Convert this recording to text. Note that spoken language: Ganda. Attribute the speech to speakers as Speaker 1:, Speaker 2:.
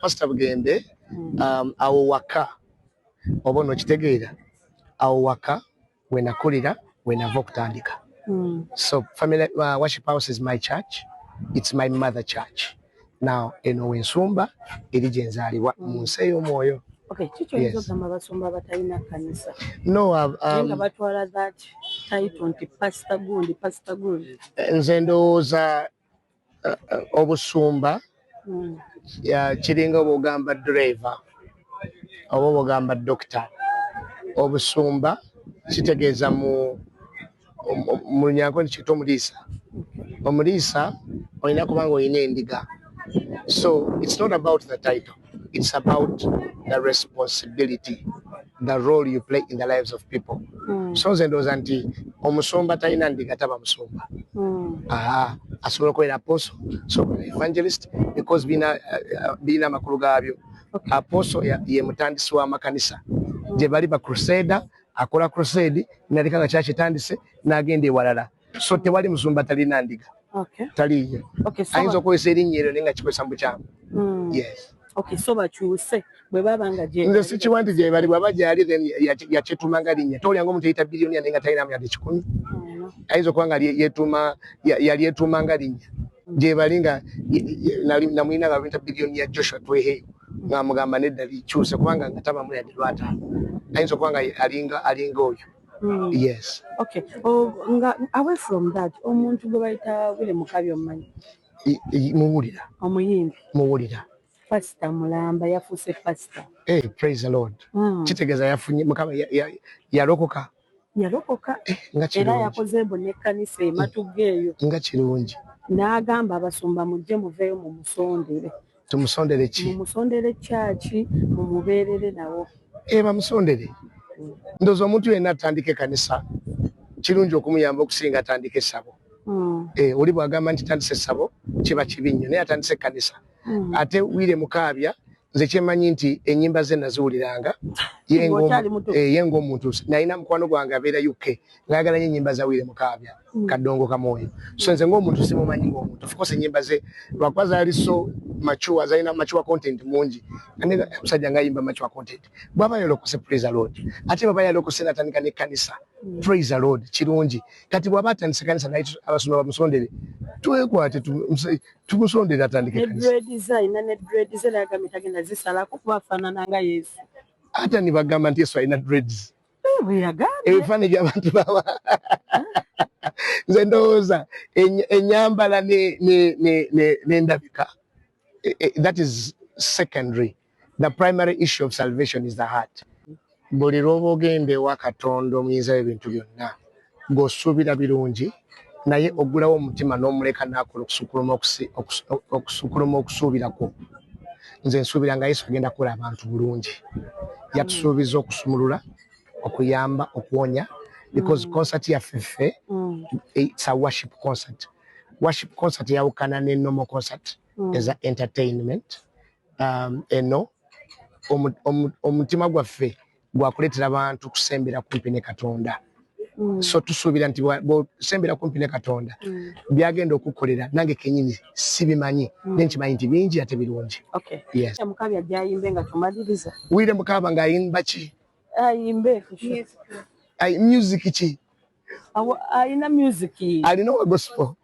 Speaker 1: Pastor Bugende, awo waka, obono kitegeera, awo waka, when akulira, when ava okutandika. So family worship house is my church. It's my mother church. Now, eno ensumba, eri gyenzaalibwa mu nsi ey'omwoyo.
Speaker 2: Okay, yes.
Speaker 1: No,
Speaker 2: that title Pastor Good.
Speaker 1: Nze ndowooza obusumba kiringa obugamba driver oba obugamba doctor. Obusumba kitegeeza mu Runyanko nikiyita omuliisa. Omuliisa olina kubanga olina endiga. So it's not about the title. It's about the responsibility, the role you play in the lives of people. So nze ndowooza nti omusumba talina ndiga taba musumba. Asobola okubeera apostle, asobola evangelist, because bina amakulu gaabyo. Apostle ye mutandisi w'amakanisa. Gye bali ba crusader, akola crusade, n'aleka nga kyaki etandise, n'agenda ewalala. So tewali musumba talina ndiga.
Speaker 2: Okay.
Speaker 1: Taliyo.
Speaker 2: Okay, so
Speaker 1: ayinza okukozesa erinnya eryo naye nga kikozesa mu bukyamu. Yes.
Speaker 2: Okay, so bakyuse bwe babanga gye.
Speaker 1: Nze sikiwa nti gye bali bwaba gyali then yakyetuumanga linnya. Tolyango omuntu yayita biliyoniya naye nga talina myaka 10. Ayinza okuba nga yali yetuumanga linnya. Gye bali nga namulina nga luyita biliyoniya Joshua Tweheyo. Nga mugamba nedda likyuse kubanga nga taba muli lwataano. Ayinza okuba nga alinga oyo. Yes.
Speaker 2: Okay. Away from that, omuntu gwe bayita Willy Mukabya omumanyi?
Speaker 1: Muwulira.
Speaker 2: Omuyimbi.
Speaker 1: Muwulira.
Speaker 2: Pastor Mulamba yafuuse pastor.
Speaker 1: Hey, praise the Lord. Kitegeeza yafunye Mukabya yalokoka.
Speaker 2: Yalokoka.
Speaker 1: Nga kirungi.
Speaker 2: Era yakoze ekkanisa ematugga eyo.
Speaker 1: Nga kirungi.
Speaker 2: N'agamba abasumba mujje muveeyo mu musondere.
Speaker 1: Tumusondere ki?
Speaker 2: Mu musondere kyaki mumubeerere nawo.
Speaker 1: Bamusondere. Ndowooza omuntu yenna atandika ekkanisa kirungi okumuyamba okusinga atandika essabo. Oli bw'agamba nti tandisa essabo kiba kibi nnyo naye atandisa ekkanisa. Ate Willy Mukabya nze kyemanyi nti ennyimba ze naziwuliranga ye ng'omuntu nalina mukwano gwange abeera UK ng'ayagala nnyo ennyimba za Willy Mukabya Kadongo Kamwoyo. So nze ng'omuntu simumanyi ng'omuntu. Of course ennyimba ze lwakuba zaali so mature, zalina mature content mungi. Ane musajja ng'ayimba mature content. Bw'aba yalokose praise the Lord. Ate bw'aba yalokose n'atandika n'ekkanisa. Praise the Lord kirungi. Kati bw'aba atandisa ekkanisa naye abasumba bamusondere. Twekwate tumusondere atandika ekkanisa.
Speaker 2: Ne dread design agamba tagenda zisalako kuba afaanana nga Yesu.
Speaker 1: Ate ni bagamba nti Yesu alina dreads. Ebifaananyi by'abantu baba. Nze ndowooza ennyambala n'endabika. That is secondary. The primary issue of salvation is the heart. Buli lw'oba ogenda ewa Katonda omuyinza w'ebintu byonna ng'osuubira birungi naye oggulawo omutima n'omuleka n'akola okusukuluma okusuubirako. Nze nsuubira nga Yesu agenda kukola abantu bulungi. Yatusuubiza okusumulula, okuyamba, okuwonya, because concert yaffe it's a worship concert. Worship concert yawukana ne normal concert as entertainment. Eno omutima gwaffe gwakuleetera abantu kusembera kumpi ne Katonda. So tusuubira nti bw'osembera kumpi ne Katonda byagenda okukolera nange kenyini sibimanyi naye nkimanyi nti bingi ate birungi.
Speaker 2: Okay.
Speaker 1: Yes.
Speaker 2: Mukabya gyayimbe nga tumaliriza.
Speaker 1: Willy Mukabya ng'ayimba ki?
Speaker 2: Ayimbe.
Speaker 1: Music ki?
Speaker 2: Ayina music.
Speaker 1: Alina wa gospel.